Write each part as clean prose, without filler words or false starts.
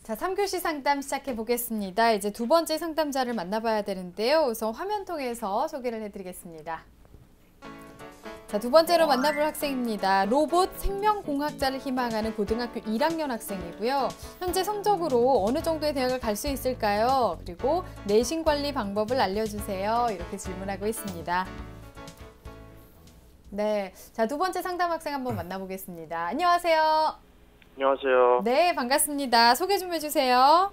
자, 3교시 상담 시작해 보겠습니다. 이제 두 번째 상담자를 만나봐야 되는데요. 우선 화면 통해서 소개를 해드리겠습니다. 자, 두 번째로 만나볼 학생입니다. 로봇 생명공학자를 희망하는 고등학교 1학년 학생이고요. 현재 성적으로 어느 정도의 대학을 갈 수 있을까요? 그리고 내신 관리 방법을 알려주세요. 이렇게 질문하고 있습니다. 네, 자, 두 번째 상담 학생 한번 만나보겠습니다. 안녕하세요. 안녕하세요. 네, 반갑습니다. 소개 좀 해주세요.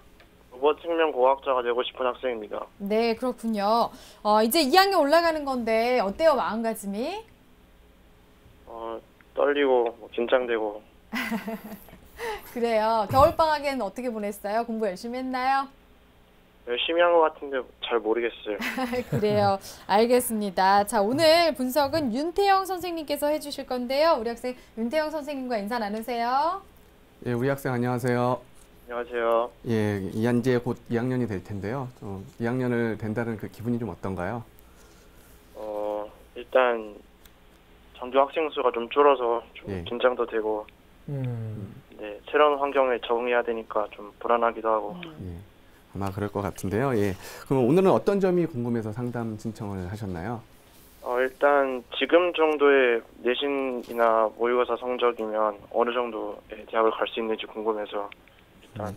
로봇 생명공학자가 되고 싶은 학생입니다. 네, 그렇군요. 이제 2학년 올라가는 건데 어때요, 마음가짐이? 떨리고 긴장되고. 그래요. 겨울방학에는 어떻게 보냈어요? 공부 열심히 했나요? 열심히 한 것 같은데 잘 모르겠어요. 그래요. 알겠습니다. 자, 오늘 분석은 윤태영 선생님께서 해주실 건데요. 우리 학생 윤태영 선생님과 인사 나누세요. 예, 우리 학생 안녕하세요. 안녕하세요. 예, 이제 곧 2학년이 될 텐데요. 2학년을 된다는 그 기분이 좀 어떤가요? 일단 전교 학생 수가 좀 줄어서 좀 예. 긴장도 되고, 네, 새로운 환경에 적응해야 되니까 좀 불안하기도 하고. 예, 아마 그럴 것 같은데요. 예, 그럼 오늘은 어떤 점이 궁금해서 상담 신청을 하셨나요? 일단 지금 정도의 내신이나 모의고사 성적이면 어느 정도의 대학을 갈 수 있는지 궁금해서 일단.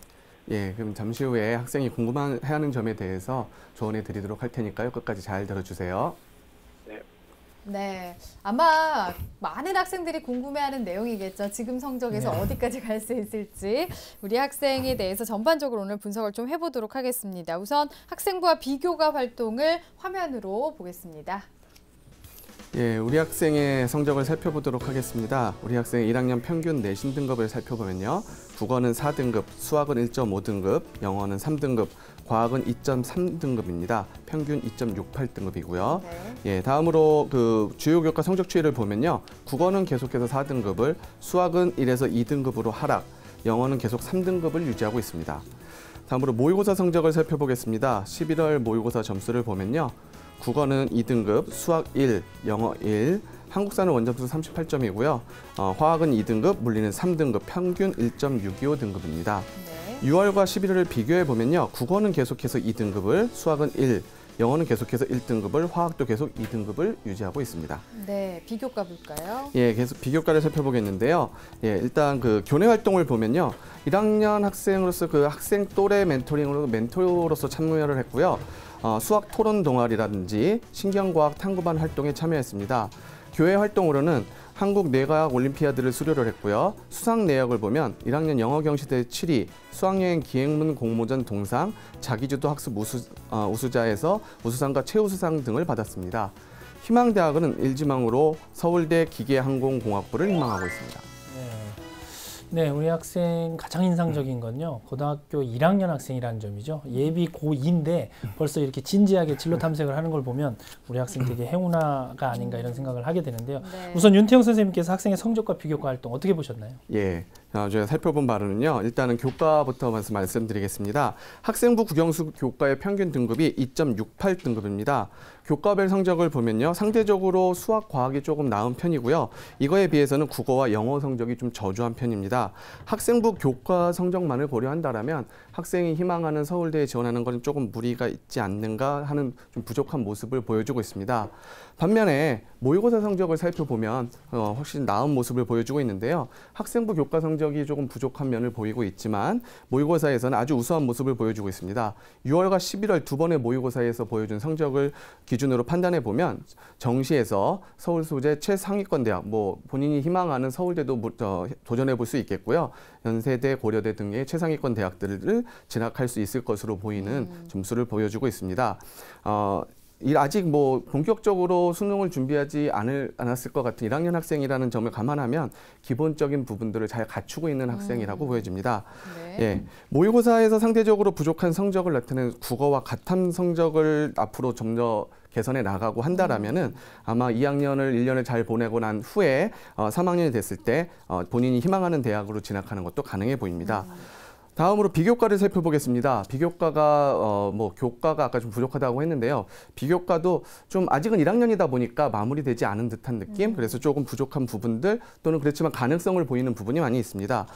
예, 그럼 잠시 후에 학생이 궁금해하는 점에 대해서 조언해 드리도록 할 테니까요. 끝까지 잘 들어주세요. 네, 아마 많은 학생들이 궁금해하는 내용이겠죠. 지금 성적에서 어디까지 갈 수 있을지. 우리 학생에 대해서 전반적으로 오늘 분석을 좀 해보도록 하겠습니다. 우선 학생부와 비교과 활동을 화면으로 보겠습니다. 예, 우리 학생의 성적을 살펴보도록 하겠습니다. 우리 학생의 1학년 평균 내신 등급을 살펴보면요. 국어는 4등급, 수학은 1.5등급, 영어는 3등급, 과학은 2.3등급입니다. 평균 2.68등급이고요. 네. 예, 다음으로 그 주요 교과 성적 추이를 보면요. 국어는 계속해서 4등급을, 수학은 1에서 2등급으로 하락, 영어는 계속 3등급을 유지하고 있습니다. 다음으로 모의고사 성적을 살펴보겠습니다. 11월 모의고사 점수를 보면요. 국어는 2등급, 수학 1, 영어 1, 한국사는 원점수 38점이고요. 화학은 2등급, 물리는 3등급, 평균 1.625등급입니다. 네. 6월과 11월을 비교해 보면요. 국어는 계속해서 2등급을, 수학은 1, 영어는 계속해서 1등급을, 화학도 계속 2등급을 유지하고 있습니다. 네, 비교과 볼까요? 예, 계속 비교과를 살펴보겠는데요. 예, 일단 그 교내 활동을 보면요. 1학년 학생으로서 그 학생 또래 멘토링으로 멘토로서 참여를 했고요. 수학 토론 동아리라든지 신경과학 탐구반 활동에 참여했습니다. 교회 활동으로는 한국 내과학 올림피아드를 수료를 했고요. 수상 내역을 보면 1학년 영어 경시대 7위, 수학여행 기행문 공모전 동상, 자기주도 학습 우수자에서 우수상과 최우수상 등을 받았습니다. 희망대학은 일지망으로 서울대 기계항공공학부를 희망하고 있습니다. 네, 우리 학생 가장 인상적인 건요. 고등학교 1학년 학생이라는 점이죠. 예비 고2인데 벌써 이렇게 진지하게 진로 탐색을 하는 걸 보면 우리 학생 되게 행운아가 아닌가 이런 생각을 하게 되는데요. 네. 우선 윤태영 선생님께서 학생의 성적과 비교과 활동 어떻게 보셨나요? 예, 저희가 살펴본 바로는요. 일단은 교과부터 말씀드리겠습니다. 학생부 국영수 교과의 평균 등급이 2.68등급입니다. 교과별 성적을 보면요. 상대적으로 수학, 과학이 조금 나은 편이고요. 이거에 비해서는 국어와 영어 성적이 좀 저조한 편입니다. 학생부 교과 성적만을 고려한다면 학생이 희망하는 서울대에 지원하는 것은 조금 무리가 있지 않는가 하는 좀 부족한 모습을 보여주고 있습니다. 반면에 모의고사 성적을 살펴보면 훨씬 나은 모습을 보여주고 있는데요. 학생부 교과 성적이 조금 부족한 면을 보이고 있지만 모의고사에서는 아주 우수한 모습을 보여주고 있습니다. 6월과 11월 두 번의 모의고사에서 보여준 성적을 기준으로 판단해 보면 정시에서 서울 소재 최상위권 대학, 본인이 희망하는 서울대도 도전해 볼 수 있겠고요. 연세대, 고려대 등의 최상위권 대학들을 진학할 수 있을 것으로 보이는 점수를 보여주고 있습니다. 아직 본격적으로 수능을 준비하지 않았을 것 같은 1학년 학생이라는 점을 감안하면 기본적인 부분들을 잘 갖추고 있는 학생이라고 보여집니다. 네. 예, 모의고사에서 상대적으로 부족한 성적을 나타내는 국어와 가탐 성적을 앞으로 좀 더 개선해 나가고 한다라면은 아마 2학년을 1년을 잘 보내고 난 후에 3학년이 됐을 때 본인이 희망하는 대학으로 진학하는 것도 가능해 보입니다. 다음으로 비교과를 살펴보겠습니다. 비교과가 뭐 교과가 아까 좀 부족하다고 했는데요. 비교과도 좀 아직은 1학년이다 보니까 마무리되지 않은 듯한 느낌. 그래서 조금 부족한 부분들 또는 그렇지만 가능성을 보이는 부분이 많이 있습니다.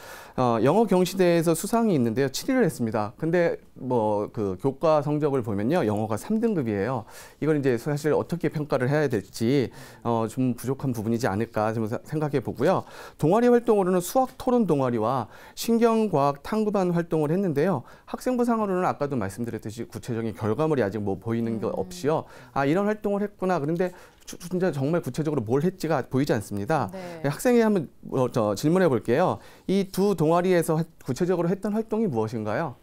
영어 경시대에서 수상이 있는데요. 7위를 했습니다. 근데 뭐 그 교과 성적을 보면요. 영어가 3등급이에요. 이걸 이제 사실 어떻게 평가를 해야 될지 좀 부족한 부분이지 않을까 좀 생각해 보고요. 동아리 활동으로는 수학 토론 동아리와 신경과학 탐구반 활동을 했는데요. 학생부 상으로는 아까도 말씀드렸듯이 구체적인 결과물이 아직 뭐 보이는 것 없이요. 아, 이런 활동을 했구나. 그런데 진짜 정말 구체적으로 뭘 했지가 보이지 않습니다. 네. 학생이 한번 질문해 볼게요. 이 두 동아리에서 구체적으로 했던 활동이 무엇인가요?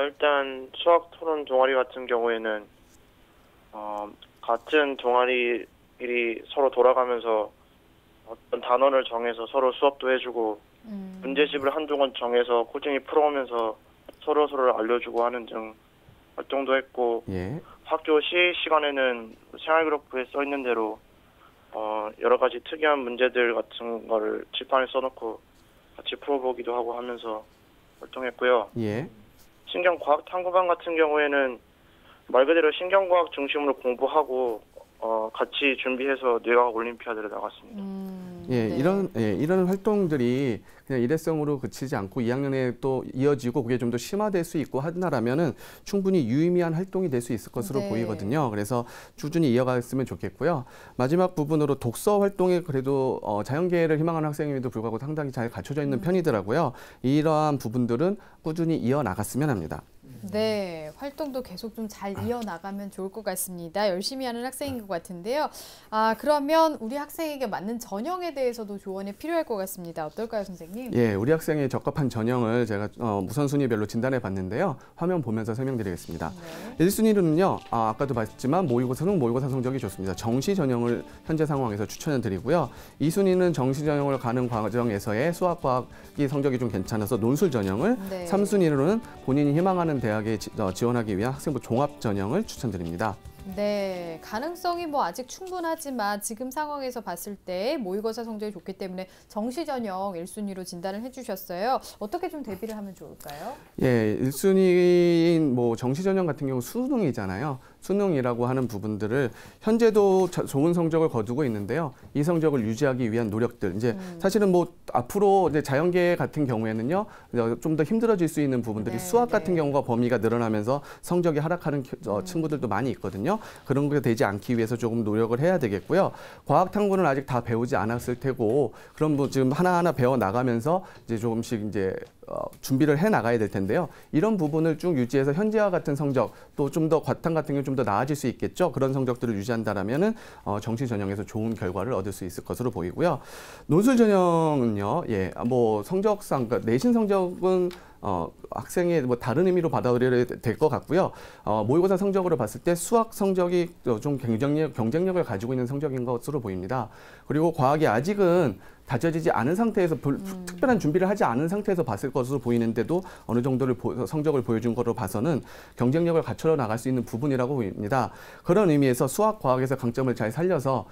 일단 수학 토론 동아리 같은 경우에는 같은 동아리끼리 서로 돌아가면서 어떤 단원을 정해서 서로 수업도 해주고 문제집을 한동안 정해서 꾸준히 풀어오면서 서로를 알려주고 하는 등 활동도 했고, 예. 학교 시위 시간에는 생활기록부에 써 있는 대로 여러 가지 특이한 문제들 같은 거를 칠판에 써놓고 같이 풀어보기도 하고 하면서 활동했고요. 예. 신경과학 탐구반 같은 경우에는 말 그대로 신경과학 중심으로 공부하고 같이 준비해서 뇌과학 올림피아드를 나갔습니다. 예, 네. 이런 활동들이 그냥 일회성으로 그치지 않고 2학년에 또 이어지고 그게 좀 더 심화될 수 있고 하나라면은 충분히 유의미한 활동이 될 수 있을 것으로 네. 보이거든요. 그래서 꾸준히 이어갔으면 좋겠고요. 마지막 부분으로 독서 활동에 그래도 자연계를 희망하는 학생임에도 불구하고 상당히 잘 갖춰져 있는 편이더라고요. 이러한 부분들은 꾸준히 이어나갔으면 합니다. 네, 활동도 계속 좀 잘 이어나가면 좋을 것 같습니다. 열심히 하는 학생인 것 같은데요. 그러면 우리 학생에게 맞는 전형에 대해서도 조언이 필요할 것 같습니다. 어떨까요, 선생님? 예, 우리 학생의 적합한 전형을 제가 우선순위별로 진단해 봤는데요. 화면 보면서 설명드리겠습니다. 네. 1순위로는요, 아까도 봤지만 모의고사는 모의고사 성적이 좋습니다. 정시 전형을 현재 상황에서 추천을 드리고요. 2순위는 정시 전형을 가는 과정에서의 수학, 과학이 성적이 좀 괜찮아서 논술 전형을, 네. 3순위로는 본인이 희망하는 대학에 지원하기 위한 학생부 종합 전형을 추천드립니다. 네, 가능성이 뭐 아직 충분하지만 지금 상황에서 봤을 때 모의고사 성적이 좋기 때문에 정시 전형 1순위로 진단을 해주셨어요. 어떻게 좀 대비를 하면 좋을까요? 예, 1순위인 뭐 정시 전형 같은 경우 수능이잖아요. 수능이라고 하는 부분들을 현재도 좋은 성적을 거두고 있는데요. 이 성적을 유지하기 위한 노력들. 이제 사실은 뭐 앞으로 이제 자연계 같은 경우에는요, 좀 더 힘들어질 수 있는 부분들이 네, 수학 같은 네. 경우가 범위가 늘어나면서 성적이 하락하는 친구들도 많이 있거든요. 그런 게 되지 않기 위해서 조금 노력을 해야 되겠고요. 과학 탐구는 아직 다 배우지 않았을 테고, 그런 부 지금 하나하나 배워 나가면서 이제 조금씩 이제 준비를 해 나가야 될 텐데요. 이런 부분을 쭉 유지해서 현재와 같은 성적, 또 좀 더 과탐 같은 경우 좀 더 나아질 수 있겠죠. 그런 성적들을 유지한다라면은 정시 전형에서 좋은 결과를 얻을 수 있을 것으로 보이고요. 논술 전형은요, 예, 뭐 성적상, 그러니까 내신 성적은 학생의 뭐 다른 의미로 받아들여야 될 것 같고요. 모의고사 성적으로 봤을 때 수학 성적이 좀 경쟁력을 가지고 있는 성적인 것으로 보입니다. 그리고 과학이 아직은 다져지지 않은 상태에서 특별한 준비를 하지 않은 상태에서 봤을 것으로 보이는데도 어느 정도를 성적을 보여준 거로 봐서는 경쟁력을 갖춰 나갈 수 있는 부분이라고 보입니다. 그런 의미에서 수학, 과학에서 강점을 잘 살려서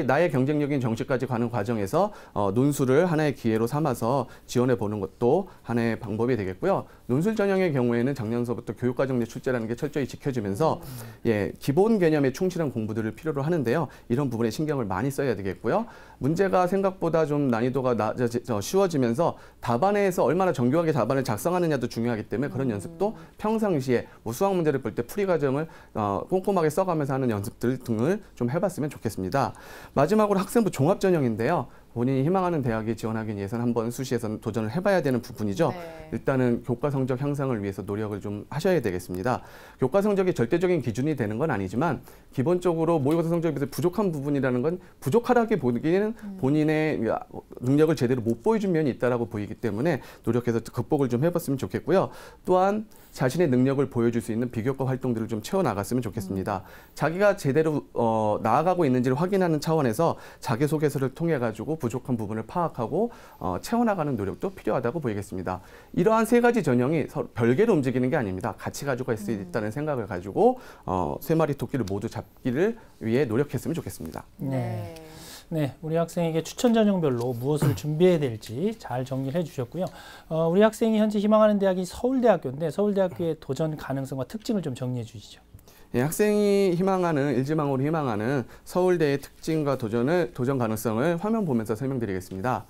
나의 경쟁력인 정시까지 가는 과정에서 논술을 하나의 기회로 삼아서 지원해 보는 것도 하나의 방법이 되겠고요. 논술 전형의 경우에는 작년서부터 교육과정 내 출제라는 게 철저히 지켜지면서 예, 기본 개념에 충실한 공부들을 필요로 하는데요. 이런 부분에 신경을 많이 써야 되겠고요. 문제가 생각보다 좀 난이도가 쉬워지면서 답안에서 얼마나 정교하게 답안을 작성하느냐도 중요하기 때문에 그런 연습도 평상시에 뭐 수학 문제를 볼 때 풀이 과정을 꼼꼼하게 써가면서 하는 연습들 등을 좀 해봤으면 좋겠습니다. 마지막으로 학생부 종합 전형인데요. 본인이 희망하는 대학에 지원하기 위해서는 한번 수시에서는 도전을 해봐야 되는 부분이죠. 네. 일단은 교과 성적 향상을 위해서 노력을 좀 하셔야 되겠습니다. 교과 성적이 절대적인 기준이 되는 건 아니지만 기본적으로 모의고사 성적에 비해서 부족한 부분이라는 건 부족하다기 보기에는 본인의 능력을 제대로 못 보여준 면이 있다라고 보이기 때문에 노력해서 극복을 좀 해봤으면 좋겠고요. 또한 자신의 능력을 보여줄 수 있는 비교과 활동들을 좀 채워나갔으면 좋겠습니다. 자기가 제대로 나아가고 있는지를 확인하는 차원에서 자기소개서를 통해 가지고 부족한 부분을 파악하고 채워나가는 노력도 필요하다고 보이겠습니다. 이러한 세 가지 전형이 서로 별개로 움직이는 게 아닙니다. 같이 가지고 갈 수 있다는 생각을 가지고 세 마리 토끼를 모두 잡기를 위해 노력했으면 좋겠습니다. 네. 네, 우리 학생에게 추천 전형별로 무엇을 준비해야 될지 잘 정리를 해주셨고요. 우리 학생이 현재 희망하는 대학이 서울대학교인데 서울대학교의 도전 가능성과 특징을 좀 정리해 주시죠. 예, 학생이 희망하는 일지망으로 희망하는 서울대의 특징과 도전 가능성을 화면 보면서 설명드리겠습니다.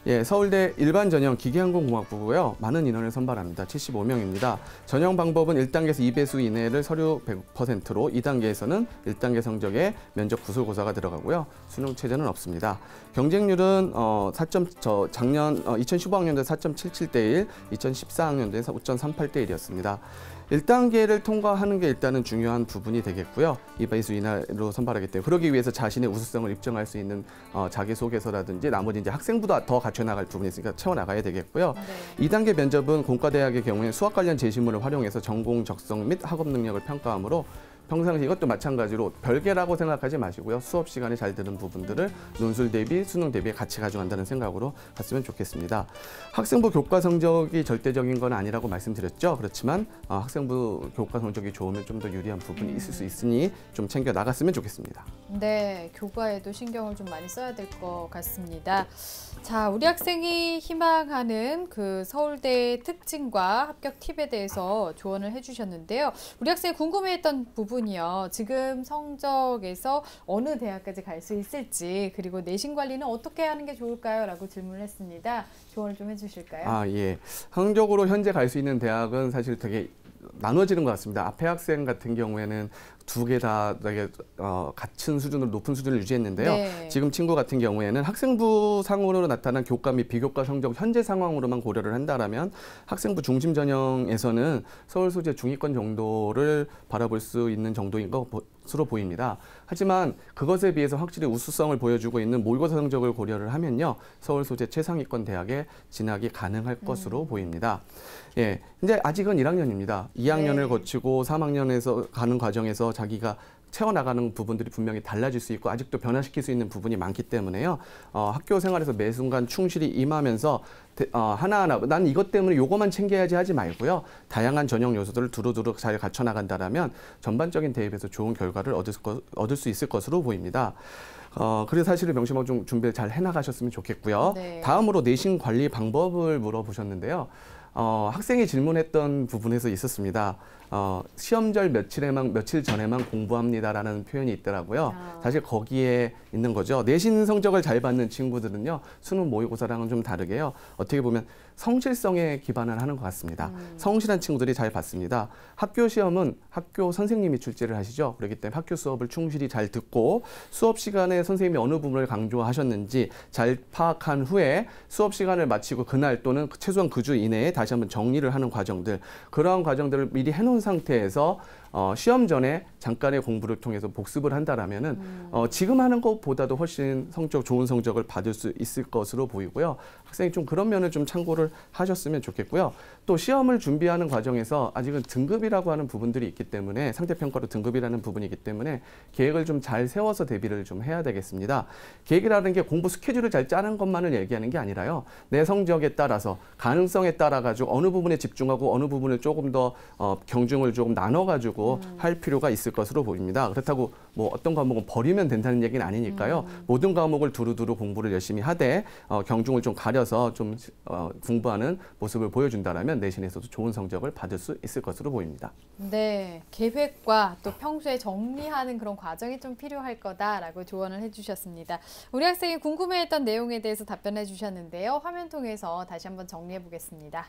예, 서울대 일반 전형 기계항공공학부고요. 많은 인원을 선발합니다. 75명입니다. 전형 방법은 1단계에서 2배수 이내를 서류 100%로 2단계에서는 1단계 성적에 면접 구술고사가 들어가고요. 수능 체제는 없습니다. 경쟁률은 작년 2015학년도에 4.77대 1, 2014학년도에 5.38대 1이었습니다. 1단계를 통과하는 게 일단은 중요한 부분이 되겠고요. 2배수 이내로 선발하기 때문에 그러기 위해서 자신의 우수성을 입증할 수 있는 자기소개서라든지 나머지 이제 학생보다 더 갖춰나갈 부분이 있으니까 채워나가야 되겠고요. 네. 2단계 면접은 공과대학의 경우에 수학 관련 제시문을 활용해서 전공 적성 및 학업 능력을 평가하므로 평상시 이것도 마찬가지로 별개라고 생각하지 마시고요. 수업 시간에 잘 듣는 부분들을 논술 대비, 수능 대비에 같이 가져간다는 생각으로 갔으면 좋겠습니다. 학생부 교과 성적이 절대적인 건 아니라고 말씀드렸죠. 그렇지만 학생부 교과 성적이 좋으면 좀 더 유리한 부분이 있을 수 있으니 좀 챙겨 나갔으면 좋겠습니다. 네, 교과에도 신경을 좀 많이 써야 될 것 같습니다. 자, 우리 학생이 희망하는 그 서울대의 특징과 합격 팁에 대해서 조언을 해주셨는데요. 우리 학생이 궁금해했던 부분이요. 지금 성적에서 어느 대학까지 갈 수 있을지 그리고 내신 관리는 어떻게 하는 게 좋을까요? 라고 질문을 했습니다. 조언을 좀 해주실까요? 예. 성적으로 현재 갈 수 있는 대학은 사실 되게 나눠지는 것 같습니다. 앞에 학생 같은 경우에는 두 개 다 되게 같은 수준으로 높은 수준을 유지했는데요. 네. 지금 친구 같은 경우에는 학생부 상으로 나타난 교과 및 비교과 성적 현재 상황으로만 고려를 한다라면 학생부 중심 전형에서는 서울 소재 중위권 정도를 바라볼 수 있는 정도인 것으로 보입니다. 하지만 그것에 비해서 확실히 우수성을 보여주고 있는 모의고사 성적을 고려를 하면요. 서울 소재 최상위권 대학에 진학이 가능할 것으로 보입니다. 예, 이제 아직은 1학년입니다. 2학년을 네. 거치고 3학년에서 가는 과정에서 자기가 채워나가는 부분들이 분명히 달라질 수 있고 아직도 변화시킬 수 있는 부분이 많기 때문에요. 학교 생활에서 매 순간 충실히 임하면서 하나하나 난 이것 때문에 요거만 챙겨야지 하지 말고요. 다양한 전형 요소들을 두루두루 잘 갖춰나간다라면 전반적인 대입에서 좋은 결과를 얻을 수 있을 것으로 보입니다. 그래서 사실은 명심하고 좀 준비를 잘 해나가셨으면 좋겠고요. 네. 다음으로 내신 관리 방법을 물어보셨는데요. 학생이 질문했던 부분에서 있었습니다. 시험절 며칠 전에만 공부합니다라는 표현이 있더라고요. 사실 거기에 있는 거죠. 내신 성적을 잘 받는 친구들은요. 수능 모의고사랑은 좀 다르게요. 어떻게 보면 성실성에 기반을 하는 것 같습니다. 성실한 친구들이 잘 받습니다. 학교 시험은 학교 선생님이 출제를 하시죠. 그렇기 때문에 학교 수업을 충실히 잘 듣고 수업 시간에 선생님이 어느 부분을 강조하셨는지 잘 파악한 후에 수업 시간을 마치고 그날 또는 최소한 그 주 이내에 다시 한번 정리를 하는 과정들, 그러한 과정들을 미리 해놓은 상태에서 시험 전에 잠깐의 공부를 통해서 복습을 한다라면은 지금 하는 것보다도 훨씬 좋은 성적을 받을 수 있을 것으로 보이고요. 학생이 좀 그런 면을 좀 참고를 하셨으면 좋겠고요. 또 시험을 준비하는 과정에서 아직은 등급이라고 하는 부분들이 있기 때문에 상대평가로 등급이라는 부분이기 때문에 계획을 좀 잘 세워서 대비를 좀 해야 되겠습니다. 계획이라는 게 공부 스케줄을 잘 짜는 것만을 얘기하는 게 아니라요. 내 성적에 따라서 가능성에 따라 가지고 어느 부분에 집중하고 어느 부분을 조금 더 경중을 조금 나눠 가지고 할 필요가 있을 것으로 보입니다. 그렇다고 뭐 어떤 과목은 버리면 된다는 얘기는 아니니까요. 모든 과목을 두루두루 공부를 열심히 하되 경중을 좀 가려서 좀 공부하는 모습을 보여준다라면 내신에서도 좋은 성적을 받을 수 있을 것으로 보입니다. 네, 계획과 또 평소에 정리하는 그런 과정이 좀 필요할 거다라고 조언을 해주셨습니다. 우리 학생이 궁금해했던 내용에 대해서 답변해 주셨는데요. 화면 통해서 다시 한번 정리해 보겠습니다.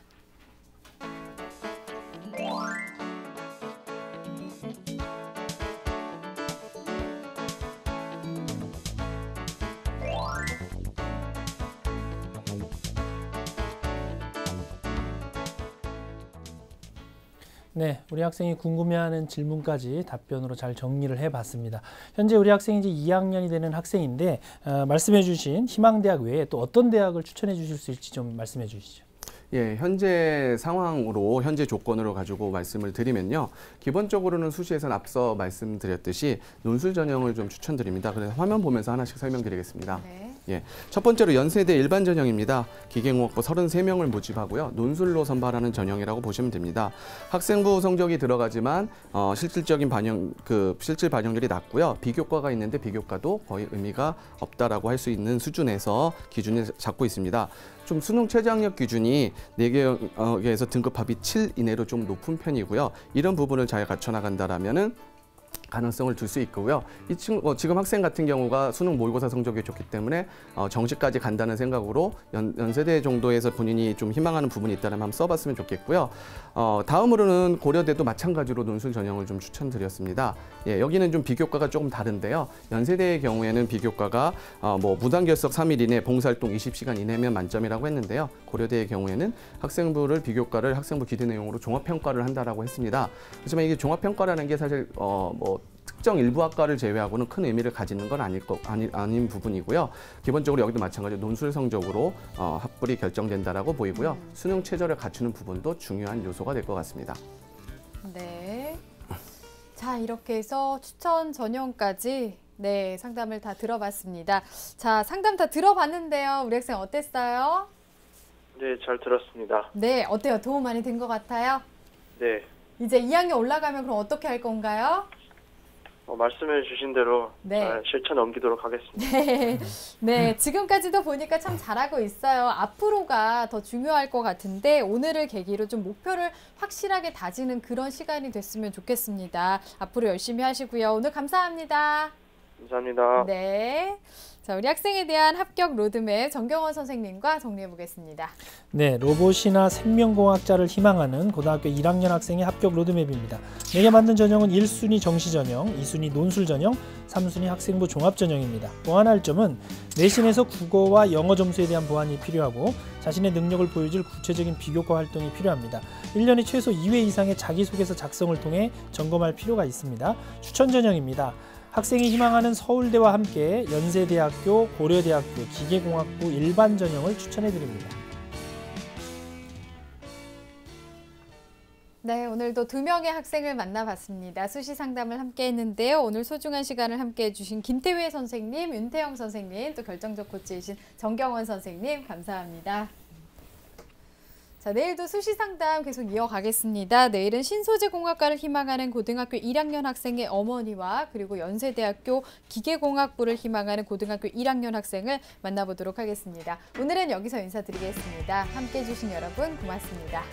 네, 우리 학생이 궁금해하는 질문까지 답변으로 잘 정리를 해봤습니다. 현재 우리 학생이 이제 2학년이 되는 학생인데 말씀해주신 희망대학 외에 또 어떤 대학을 추천해 주실 수 있을지 좀 말씀해 주시죠. 예, 현재 상황으로 현재 조건으로 가지고 말씀을 드리면요. 기본적으로는 수시에서는 앞서 말씀드렸듯이 논술 전형을 좀 추천드립니다. 그래서 화면 보면서 하나씩 설명드리겠습니다. 네. 예, 첫 번째로 연세대 일반 전형입니다. 기계공학부 33명을 모집하고요. 논술로 선발하는 전형이라고 보시면 됩니다. 학생부 성적이 들어가지만 실질적인 실질 반영률이 낮고요. 비교과가 있는데 비교과도 거의 의미가 없다라고 할 수 있는 수준에서 기준을 잡고 있습니다. 좀 수능 최저학력 기준이 4개에서 등급 합이 7 이내로 좀 높은 편이고요. 이런 부분을 잘 갖춰 나간다라면은 가능성을 둘 수 있고요. 지금 학생 같은 경우가 수능 모의고사 성적이 좋기 때문에 정시까지 간다는 생각으로 연세대 정도에서 본인이 좀 희망하는 부분이 있다면 한번 써봤으면 좋겠고요. 다음으로는 고려대도 마찬가지로 논술 전형을 좀 추천드렸습니다. 예, 여기는 좀 비교과가 조금 다른데요. 연세대의 경우에는 비교과가 무단결석 3일 이내, 봉사활동 20시간 이내면 만점이라고 했는데요. 고려대의 경우에는 학생부를 비교과를 학생부 기대 내용으로 종합평가를 한다라고 했습니다. 하지만 이게 종합평가라는 게 사실 특정 일부 학과를 제외하고는 큰 의미를 가지는 건 아닌 부분이고요. 기본적으로 여기도 마찬가지로 논술 성적으로 합불이 결정된다라고 보이고요. 수능 최저를 갖추는 부분도 중요한 요소가 될 것 같습니다. 네. 자, 이렇게 해서 추천 전형까지 상담을 다 들어봤습니다. 자, 상담 다 들어봤는데요. 우리 학생 어땠어요? 네, 잘 들었습니다. 네, 어때요? 도움 많이 된 것 같아요? 네. 이제 2학년 올라가면 그럼 어떻게 할 건가요? 말씀해 주신 대로 잘 실천 옮기도록 하겠습니다. 네, 지금까지도 보니까 참 잘하고 있어요. 앞으로가 더 중요할 것 같은데 오늘을 계기로 좀 목표를 확실하게 다지는 그런 시간이 됐으면 좋겠습니다. 앞으로 열심히 하시고요. 오늘 감사합니다. 감사합니다. 네. 자, 우리 학생에 대한 합격 로드맵 정경원 선생님과 정리해 보겠습니다. 네, 로봇이나 생명공학자를 희망하는 고등학교 1학년 학생의 합격 로드맵입니다. 내게 만든 전형은 1순위 정시 전형, 2순위 논술 전형, 3순위 학생부 종합 전형입니다. 보완할 점은 내신에서 국어와 영어 점수에 대한 보완이 필요하고 자신의 능력을 보여줄 구체적인 비교과 활동이 필요합니다. 1년에 최소 2회 이상의 자기소개서 작성을 통해 점검할 필요가 있습니다. 추천 전형입니다. 학생이 희망하는 서울대와 함께 연세대학교, 고려대학교, 기계공학부 일반 전형을 추천해드립니다. 네, 오늘도 2명의 학생을 만나봤습니다. 수시 상담을 함께 했는데요. 오늘 소중한 시간을 함께 해주신 김태회 선생님, 윤태영 선생님, 또 결정적 코치이신 정경원 선생님 감사합니다. 자, 내일도 수시 상담 계속 이어가겠습니다. 내일은 신소재공학과를 희망하는 고등학교 1학년 학생의 어머니와 그리고 연세대학교 기계공학부를 희망하는 고등학교 1학년 학생을 만나보도록 하겠습니다. 오늘은 여기서 인사드리겠습니다. 함께해 주신 여러분 고맙습니다.